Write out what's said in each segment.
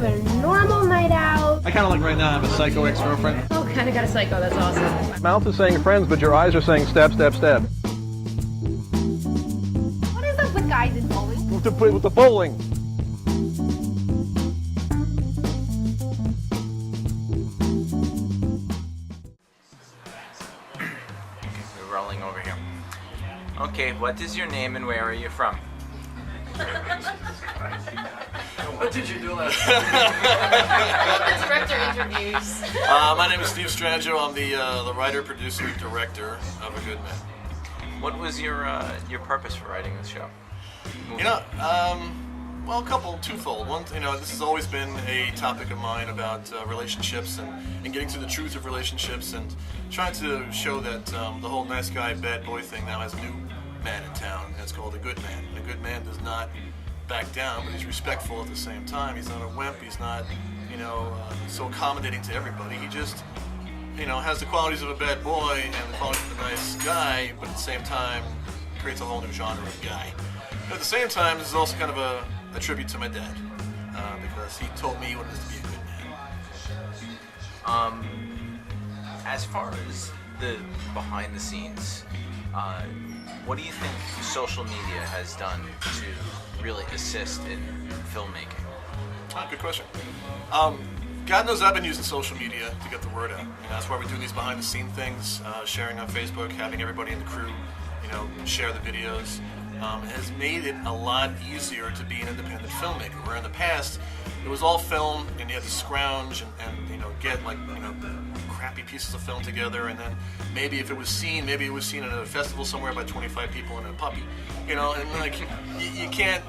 a normal night out. I kind of like right now I have a psycho ex-girlfriend. Oh, kind of got a psycho. That's awesome. Mouth is saying friends, but your eyes are saying stab, stab, stab. What is up with guys in bowling? With the bowling. We're rolling over here. Okay, what is your name and where are you from? What did you do last Director interviews. My name is Steve Strangio. I'm the writer, producer, director of A Good Man. What was your purpose for writing this show? You know, well, twofold. One, you know, this has always been a topic of mine about relationships and getting to the truth of relationships and trying to show that the whole nice guy, bad boy thing now has a new man in town, and it's called a good man. And a good man does not back down, but he's respectful at the same time. He's not a wimp. He's not, you know, so accommodating to everybody. He just, you know, has the qualities of a bad boy and the qualities of a nice guy, but at the same time creates a whole new genre of guy. But at the same time, this is also kind of a tribute to my dad, because he told me what it is to be a good man. As far as the behind the scenes, what do you think social media has done to really assist in filmmaking? Good question. God knows I've been using social media to get the word out. You know, that's why we're doing these behind the scene things, sharing on Facebook, having everybody in the crew, you know, share the videos. Has made it a lot easier to be an independent filmmaker. Where in the past, it was all film, and you had to scrounge and you know, get like, you know, crappy pieces of film together, and then maybe if it was seen, at a festival somewhere by 25 people and a puppy, you know, and like you can't.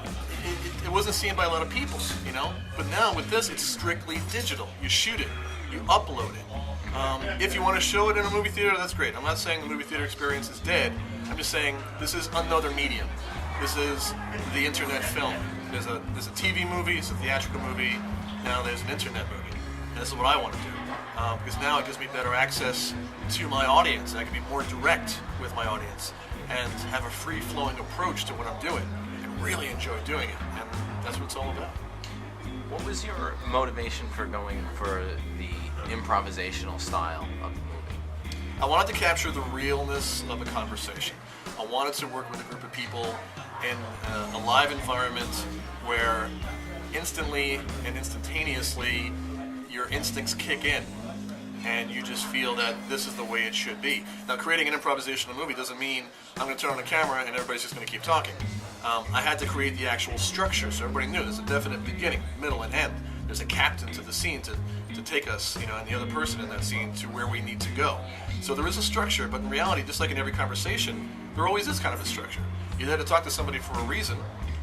It wasn't seen by a lot of people, you know. But now with this, it's strictly digital. You shoot it, you upload it. If you want to show it in a movie theater, that's great. I'm not saying the movie theater experience is dead. I'm just saying this is another medium. This is the internet film. There's a TV movie, it's a theatrical movie. Now there's an internet movie, and this is what I want to do, because now it gives me better access to my audience, and I can be more direct with my audience and have a free-flowing approach to what I'm doing and really enjoy doing it. And that's what it's all about. What was your motivation for going for the improvisational style of the movie? I wanted to capture the realness of a conversation. I wanted to work with a group of people in a live environment where instantly and instantaneously your instincts kick in and you just feel that this is the way it should be. Now, creating an improvisational movie doesn't mean I'm going to turn on the camera and everybody's just going to keep talking. I had to create the actual structure so everybody knew there's a definite beginning, middle, and end. There's a captain to the scene to take us, you know, and the other person in that scene to where we need to go. So there is a structure, but in reality, just like in every conversation, there always is kind of a structure. You're there to talk to somebody for a reason.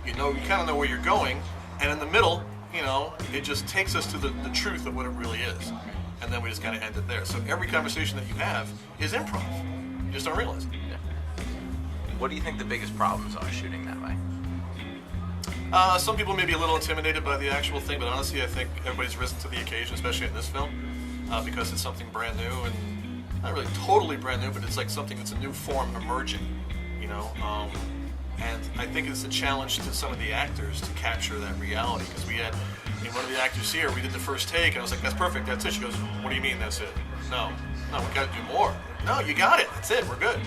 You kind of know where you're going, and in the middle, you know, it just takes us to the truth of what it really is. And then we just kind of end it there. So every conversation that you have is improv. You just don't realize it. Yeah. What do you think the biggest problems are shooting that way? Some people may be a little intimidated by the actual thing, but honestly, I think everybody's risen to the occasion, especially in this film, because it's something brand new and not really totally brand new, but it's like something that's a new form emerging, you know. And I think it's a challenge to some of the actors to capture that reality, because we had, one of the actors here, we did the first take, and I was like, that's perfect, that's it. She goes, what do you mean that's it? No, we got to do more. No, you got it, that's it, we're good.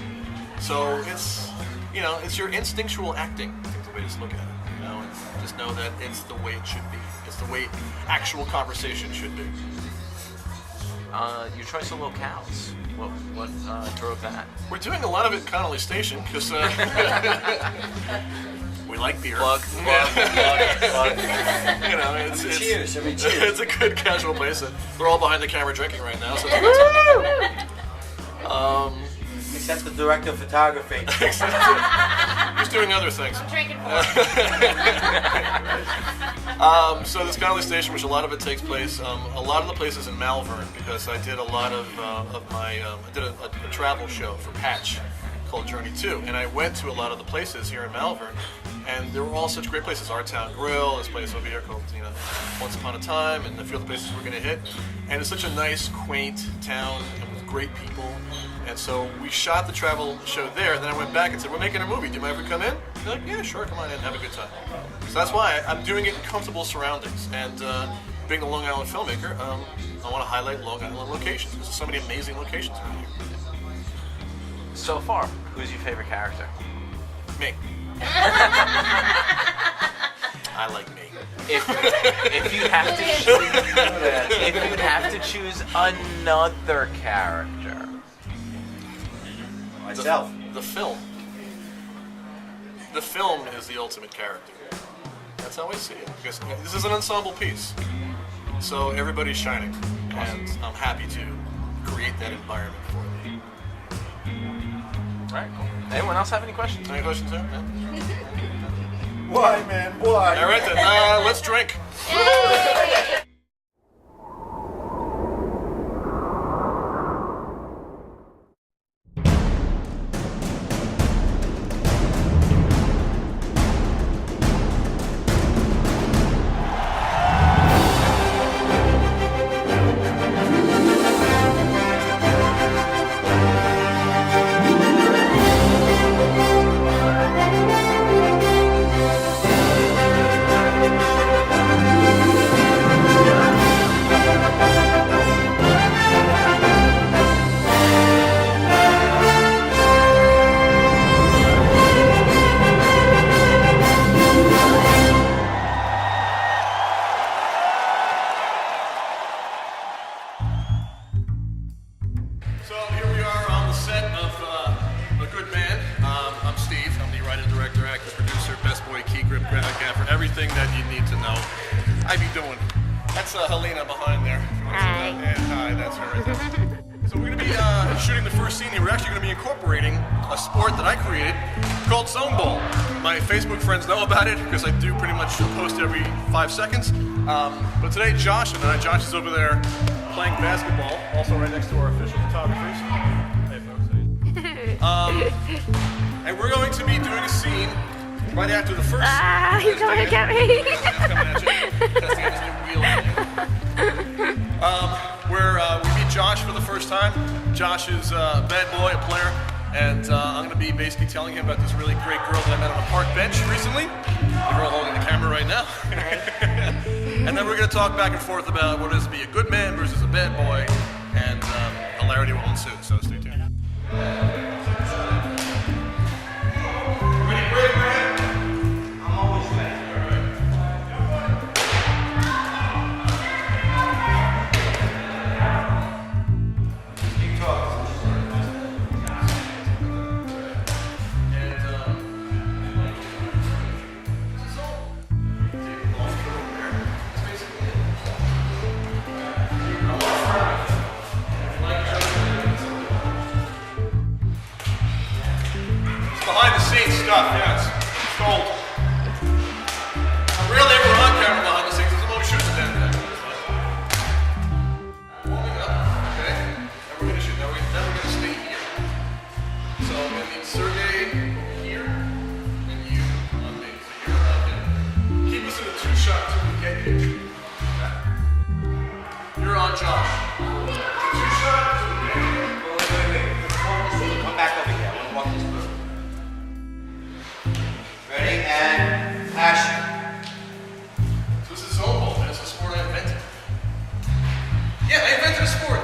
So it's, you know, it's your instinctual acting, I think the way to look at it. You know, and just know that it's the way it should be. It's the way actual conversation should be. Your choice of locales. What drove that? We're doing a lot of it in Connolly Station because we like beer. Plug. You know, Cheers. It's a good casual place. We're all behind the camera drinking right now, so it's a good time. Except the director of photography. He's doing other things. I'm drinking more. So this Connolly Station, which a lot of it takes place, a lot of the places in Malvern, because I did a lot of my, I did a travel show for Patch called Journey 2, and I went to a lot of the places here in Malvern, and they were all such great places. Our Town Grill, this place over here called, you know, Once Upon a Time, and a few other places we're going to hit. And it's such a nice, quaint town, and with great people. And so we shot the travel show there, and then I went back and said, we're making a movie, do you mind if we come in? They're like, yeah, sure, come on in, have a good time. So that's why I'm doing it in comfortable surroundings. And being a Long Island filmmaker, I want to highlight Long Island locations because there's so many amazing locations around here. So far, who's your favorite character? Me. I like me. If you'd have to choose, if you'd have to choose another character, Myself. The film. The film is the ultimate character. That's how I see it. Because this is an ensemble piece. So everybody's shining. And I'm happy to create that environment for them. all right, cool. Anyone else have any questions? Any questions there? Why, man? Why? All right then, let's drink. So here we are on the set of A Good Man. I'm Steve. I'm the writer, director, actor, producer, best boy, key grip, gaffer, everything that you need to know. I be doing. That's Helena behind there. Hi. And hi, that's her right there. So we're going to be shooting the first scene here. We're actually going to be incorporating a sport that I created called Zone Ball. My Facebook friends know about it because I do pretty much post every 5 seconds. But today, Josh and I, Josh is over there playing basketball, also right next to our official photographers. Hey, folks. And we're going to be doing a scene right after the first. He's going to get me. Where we meet Josh for the first time. Josh is a bad boy, a player, and I'm going to be basically telling him about this really great girl that I met on a park bench recently. The girl holding the camera right now. And then we're going to talk back and forth about what it is to be a good man versus a bad boy, and hilarity will ensue, so stay tuned. Ready, break, man? I'm always ready. Keep talking. Behind the scenes stuff, yeah, it's gold. I'm really ever on camera behind the scenes, there's a lot of shoots at the end of that. Warming up, okay? Now we're gonna shoot, now we're gonna stay here. So I'm gonna need Sergey here, and you on me. So you're on him. Keep us in a two-shot until we get here. Okay? You're on Josh. Two-shot until we get here. Wait. Come back over here. I want to walk this through. Ready, and action. So this is Zone Ball, man. It's a sport I invented. Yeah, I invented a sport.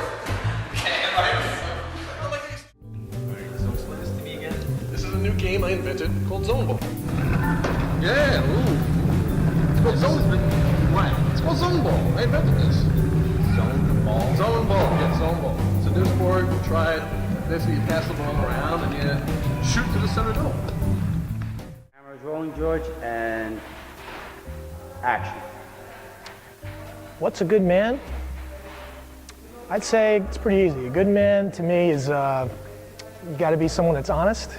So explain this to me again. This is a new game I invented called Zone Ball. Yeah, ooh. It's called Zone. What? It's called Zone Ball. I invented this. Zone ball. Zone Ball. Yeah, Zone Ball. It's a new sport. You try it. Basically, you pass the ball around and you shoot to the center dome. Camera's rolling, George, and action. What's a good man? I'd say it's pretty easy. A good man to me is you got to be someone that's honest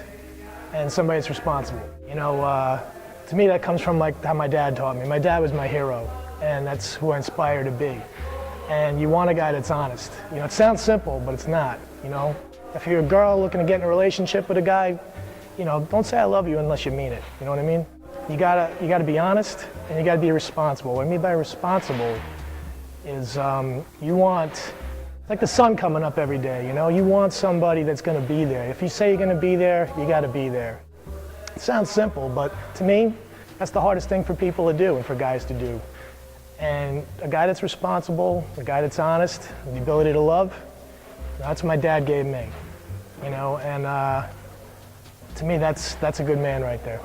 and somebody that's responsible. You know, to me that comes from like how my dad taught me. My dad was my hero, and that's who I aspire to be. And you want a guy that's honest. You know, it sounds simple, but it's not. You know, if you're a girl looking to get in a relationship with a guy, you know, don't say I love you unless you mean it. You know what I mean? You gotta be honest and you gotta be responsible. What I mean by responsible is you want, like the sun coming up every day, you know? You want somebody that's gonna be there. If you say you're gonna be there, you gotta be there. It sounds simple, but to me, that's the hardest thing for people to do and for guys to do. And a guy that's responsible, a guy that's honest, the ability to love, that's what my dad gave me, you know, and to me, that's a good man right there.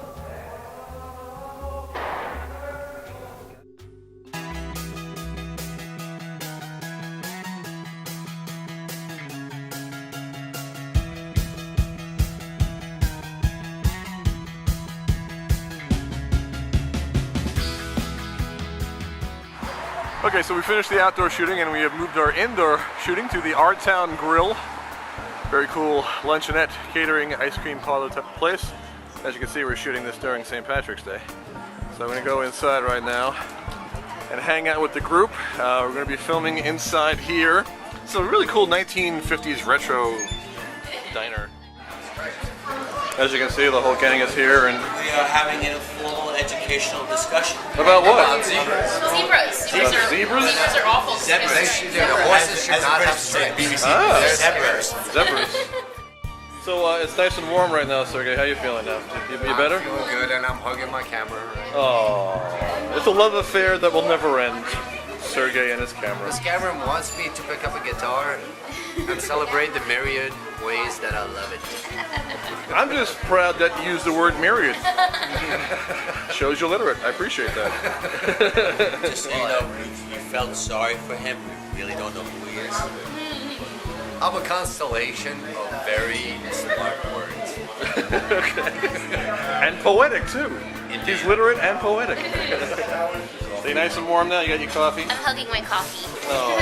Okay, so we finished the outdoor shooting and we have moved our indoor shooting to the Our Town Grill. Very cool luncheonette, catering, ice cream parlor type of place. As you can see, we're shooting this during St. Patrick's Day. So I'm gonna go inside right now and hang out with the group. We're gonna be filming inside here. It's a really cool 1950s retro diner. As you can see, the whole gang is here, and We are having an informal educational discussion. about what? Zebras. About zebras? Those are awful. Zebras. The horses should not have strings. Ah, Zebras. zebras. So it's nice and warm right now, Sergey. How you feeling now? You better? I'm feeling good, and I'm hugging my camera. Oh, it's a love affair that will never end. Sergey and his camera. This camera wants me to pick up a guitar and celebrate the myriad ways that I love it. I'm just proud that you used the word myriad. Shows you're literate. I appreciate that. Just so you know, you felt sorry for him. We really don't know who he is. I'm a constellation of very smart words. And poetic too. He's literate and poetic. Stay nice and warm now. You got your coffee? I'm hugging my coffee. Oh,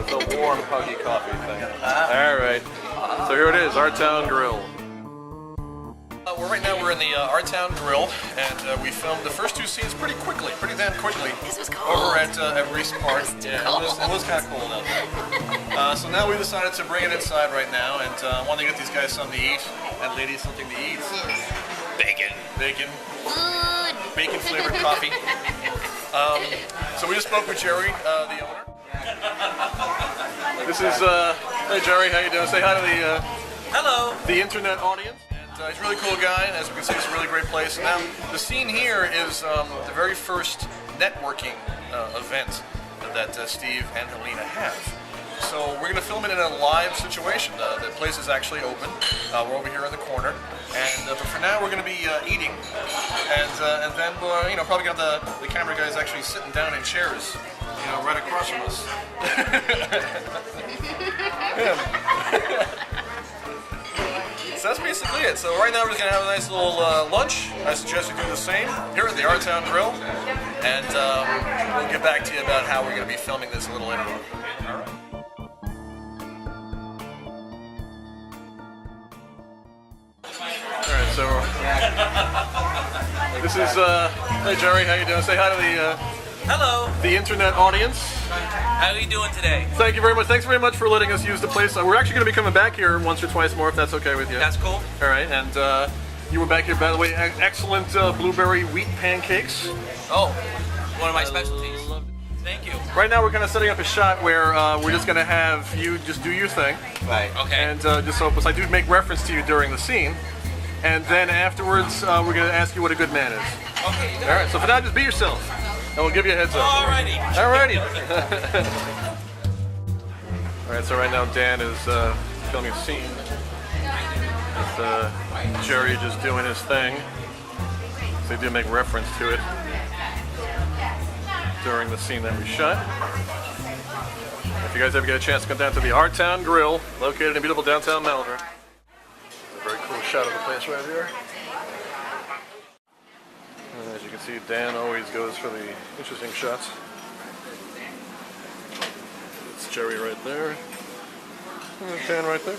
it's a warm, huggy coffee thing. All right. So here it is, Our Town Grill. Right now we're in the Our Town Grill, and we filmed the first two scenes pretty damn quickly. This was cold. Over at Reese Park. Yeah, it was kind of cold out there. So now we decided to bring it inside right now, and want to get these guys something to eat, and ladies something to eat. Bacon. Good. Bacon flavored coffee. So we just spoke with Jerry, the owner. This is, hey Jerry, how you doing? Say hi to Hello. the internet audience. And he's a really cool guy. As we can see, it's a really great place. Now, the scene here is the very first networking event that Steve and Helena have. So we're going to film it in a live situation. The place is actually open. We're over here in the corner, and but for now we're going to be eating, and then we'll, probably got the camera guys actually sitting down in chairs, right across from us. So that's basically it. So right now we're just going to have a nice little lunch. I suggest you do the same here at the Our Town Grill, and we'll get back to you about how we're going to be filming this a little later on. All right. Alright, so this is hey Jerry, how you doing? Say hi to Hello. the internet audience. How are you doing today? Thank you very much. Thanks very much for letting us use the place. We're actually going to be coming back here once or twice more if that's okay with you. That's cool. All right, and you were back here, by the way, excellent blueberry wheat pancakes. Oh, one of my specialties. Thank you. Right now we're kind of setting up a shot where we're just going to have you just do your thing. Right. Okay. And just so I do make reference to you during the scene. And then afterwards, we're going to ask you what a good man is. Okay. All right, so for now, just be yourself. And we'll give you a heads up. Alrighty. Alrighty. All right, so right now Dan is filming a scene with Jerry just doing his thing. So they do make reference to it during the scene that we shot. If you guys ever get a chance to come down to the Our Town Grill, located in beautiful downtown Malvern. A very cool shot of the place right here. And as you can see, Dan always goes for the interesting shots. It's Jerry right there. And Dan right there.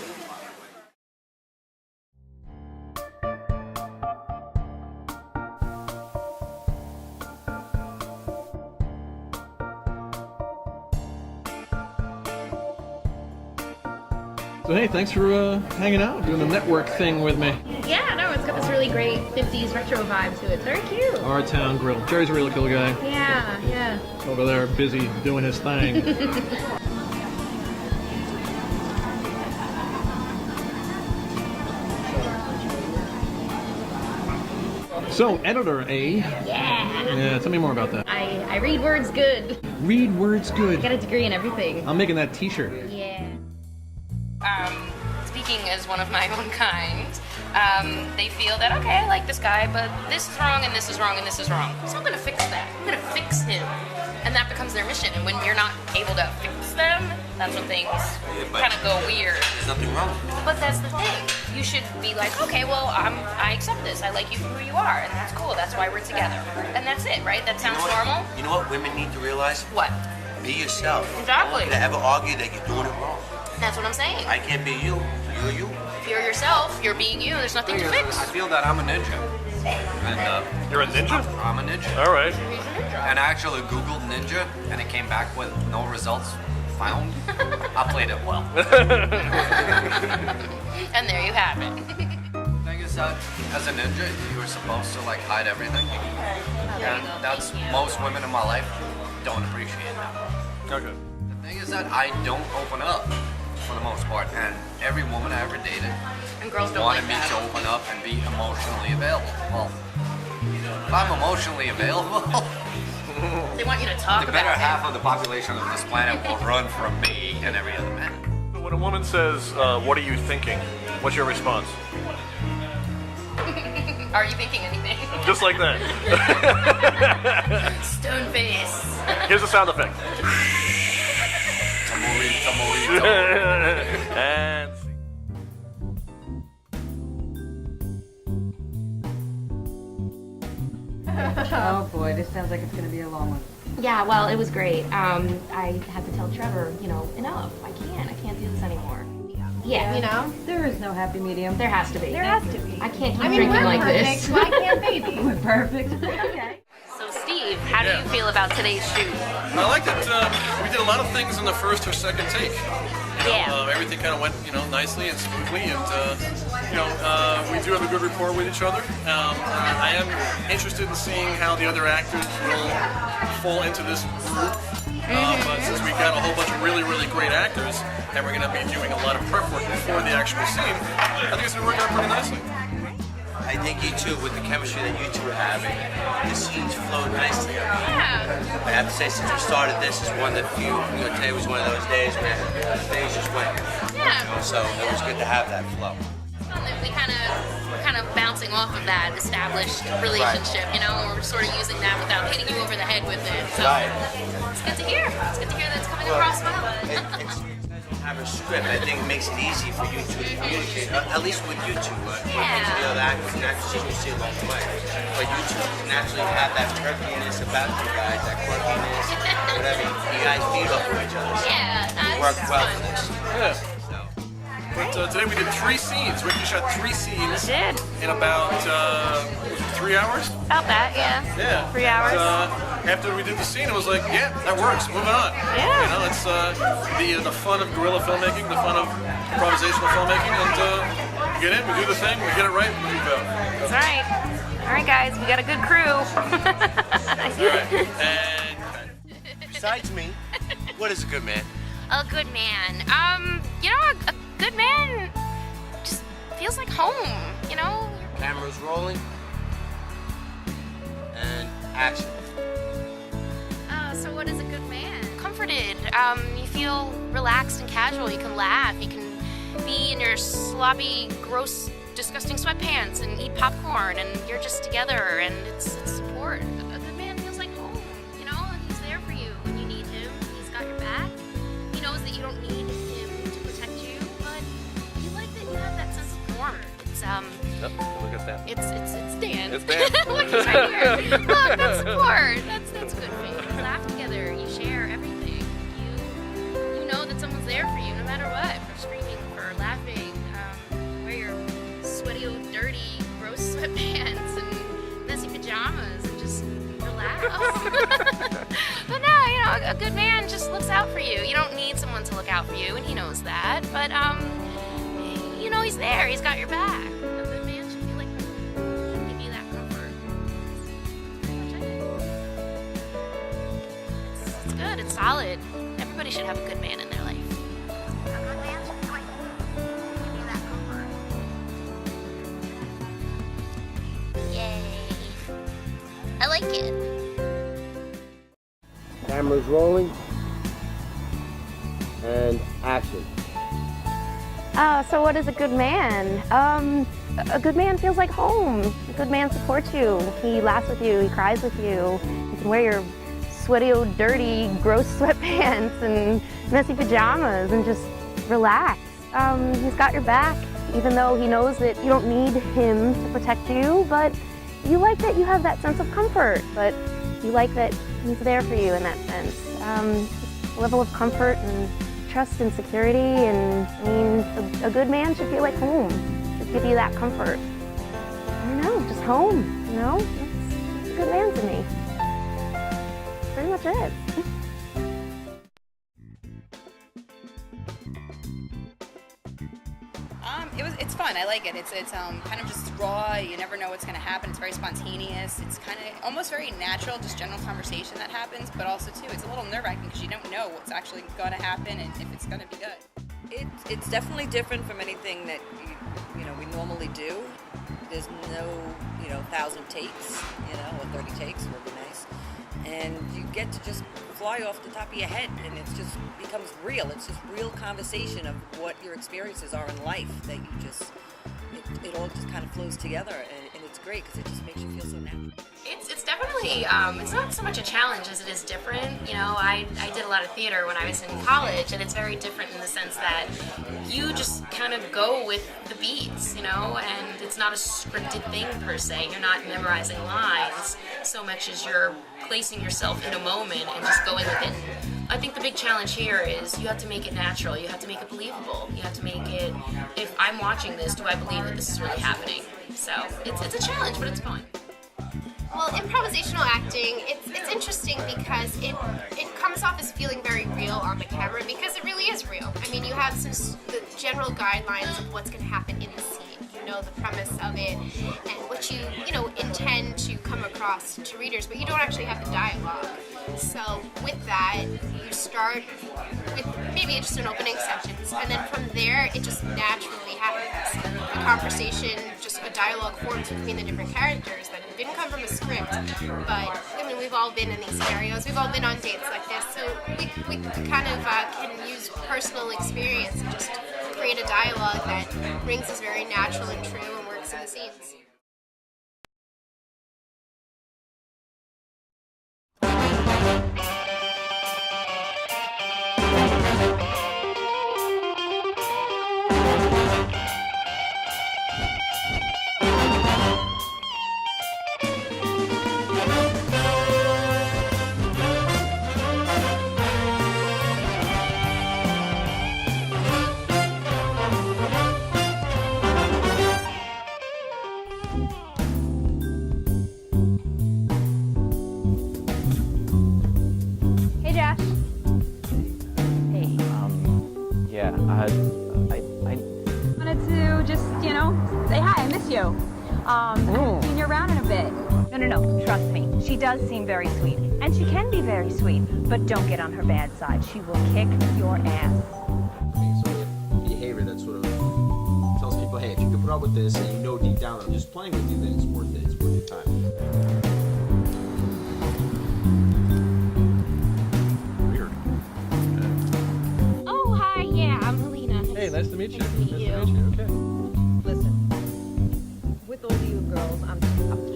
So hey, thanks for hanging out, doing the network thing with me. Yeah, no, it's got this really great 50s retro vibe to it. Very cute. Our Town Grill. Jerry's a really cool guy. Yeah. Over there, busy doing his thing. So, editor, eh? Yeah. Yeah, tell me more about that. I I read words good. Read words good. Got a degree in everything. I'm making that t-shirt. Yeah. Speaking as one of my own kind, they feel that, okay, I like this guy, but this is wrong, and this is wrong, and this is wrong. So I'm gonna fix that. I'm gonna fix him. And that becomes their mission. And when you're not able to fix them, that's when things kind of go weird. There's nothing wrong with it. But that's the thing. You should be like, okay, well, I accept this. I like you for who you are, and that's cool. That's why we're together. And that's it, right? That sounds normal? You know what women need to realize? What? Be yourself. Exactly. Don't ever argue that you're doing it wrong. That's what I'm saying. I can't be you. You're you. If you're yourself, you're being you. There's nothing to fix. I feel that I'm a ninja. And You're a ninja? I'm a ninja. All right. And I actually Googled ninja, and it came back with no results found. I played it well. And there you have it. The thing is that as a ninja, you were supposed to like hide everything. And that's most women in my life don't appreciate that. Okay. The thing is that I don't open up for the most part, and every woman I ever dated And girls don't wanted like me that. to open up and be emotionally available. Well, if I'm emotionally available, They want you to talk the about better it. half of the population of this planet will run from me and every other man. So when a woman says, what are you thinking? What's your response? Are you thinking anything? Just like that. Stone face. Here's a sound effect. And Oh boy, this sounds like it's gonna be a long one. Yeah, well, it was great. I had to tell Trevor, enough. I can't do this anymore. Yeah, There is no happy medium. there has to be. There has to be. I can't keep drinking like this. Why can't they be? We're perfect. Okay. So Steve, how do you feel about today's shoot? I like that we did a lot of things in the first or second take. Everything kind of went, nicely and smoothly, and we do have a good rapport with each other. I am interested in seeing how the other actors will fall into this group. But since we got a whole bunch of really, really great actors, and we're going to be doing a lot of prep work before the actual scene, I think it's going to work out pretty nicely. I think you two, with the chemistry that you two are having, the scenes flow nicely. I have to say, since we started this, is one of the few, today was one of those days where things just went. Yeah. So it was good to have that flow. We're kind of bouncing off of that established relationship, we're sort of using that without hitting you over the head with it. So it's good to hear. It's good to hear that it's coming across well. It's have a script. I think it makes it easy for you two to communicate, at least with you two. The other actors and actresses you see along the way. But you two naturally have that quirkiness about you guys, that quirkiness, whatever. You guys feed off of each other. So it worked well for this. Yeah. But today we did 3 scenes. We actually shot 3 scenes Did. in about 3 hours. About that, yeah. Yeah. 3 hours. After we did the scene, it was like, yeah, that works. Moving on. Yeah. It's the fun of guerrilla filmmaking, the fun of improvisational filmmaking, and we get in, we do the thing, we get it right, we move out. That's right. All right, guys, we got a good crew. And Besides me, what is a good man? A good man. A good man just feels like home, Camera's rolling. And action. So what is a good man? Comforted. You feel relaxed and casual. You can laugh. You can be in your sloppy, gross, disgusting sweatpants and eat popcorn, and you're just together, and it's support. A good man feels like home, and he's there for you when you need him. He's got your back. He knows that you don't need him to protect you, but you like that you have that sense of warmth. It's look at that. It's Dan. It's Dan. Look, he's right here. Look, that's support. That's good for you. You laugh together. You share everything. You know that someone's there for you no matter what. For screaming, for laughing. Wear your sweaty, old, dirty, gross sweatpants and messy pajamas and just relax. But no, a good man just looks out for you. You don't need someone to look out for you, and he knows that. But he's there. He's got your back. A good man should feel like he can give you that comfort. That's pretty much it. It's good. It's solid. Everybody should have a good man in their life. A good man should feel like he can give you that comfort. Yay. I like it. Camera's rolling. And action. So what is a good man? A good man feels like home. A good man supports you. He laughs with you. He cries with you. You can wear your sweaty, old, dirty, gross sweatpants and messy pajamas and just relax. He's got your back, even though he knows that you don't need him to protect you, but you like that you have that sense of comfort, but you like that he's there for you in that sense. A level of comfort and trust and security, and I mean, a good man should feel like home. Should give you that comfort. I don't know, just home, you know? That's a good man to me. Pretty much it. It's fun. I like it. It's kind of just raw. You never know what's going to happen. It's very spontaneous. It's kind of almost very natural, just general conversation that happens. But also too, it's a little nerve-wracking because you don't know what's actually going to happen and if it's going to be good. It's definitely different from anything that we normally do. There's no 1,000 takes, or 30 takes would be nice. And you get to just fly off the top of your head, and it just becomes real. It's just real conversation of what your experiences are in life that you just, it all just kind of flows together, and it's great because it just makes you feel so natural. It's definitely, it's not so much a challenge as it is different. You know, I did a lot of theater when I was in college, and it's very different in the sense that you just kind of go with the beats, and it's not a scripted thing per se. You're not memorizing lines so much as you're placing yourself in a moment and just going with it. I think the big challenge here is you have to make it natural. You have to make it believable. You have to make it, if I'm watching this, do I believe that this is really happening? So it's a challenge, but it's fun. Well, improvisational acting, it's interesting because it comes off as feeling very real on the camera because it really is real. I mean, you have the general guidelines of what's going to happen in the scene. You know the premise of it and what you intend to come across to readers, but you don't actually have the dialogue. So with that, you start with maybe just an opening sentence, and then from there, it just naturally happens. The conversation, just a dialogue forms between the different characters that didn't come from a script, but I mean, we've all been in these scenarios. We've all been on dates like this, so we kind of can use personal experience and just create a dialogue that rings as very natural and true and works in the scenes. Wanted to just, say hi, I miss you. I haven't seen you around in a bit. No, trust me. She does seem very sweet. And she can be very sweet. But don't get on her bad side. She will kick your ass. Behavior that sort of tells people, hey, if you can put up with this and you know deep down that I'm just playing with you, then it's worth it. It's worth your time. Weird. Oh, hi, yeah, I'm Helena. Hey, nice to meet you. Nice to meet you. Okay. Listen, with all you girls, I'm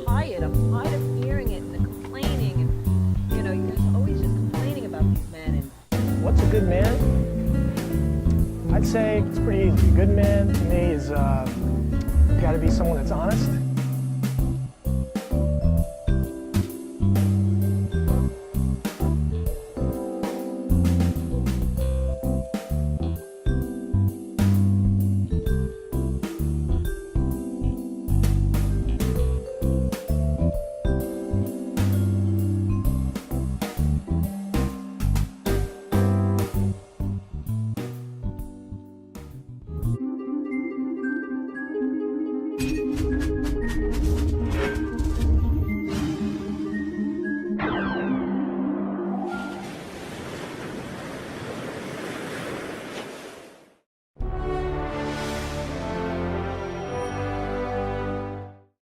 tired. I'm tired of hearing it and the complaining. And, you're just always just complaining about these men. And What's a good man? I'd say it's pretty easy. A good man to me is got to be someone that's honest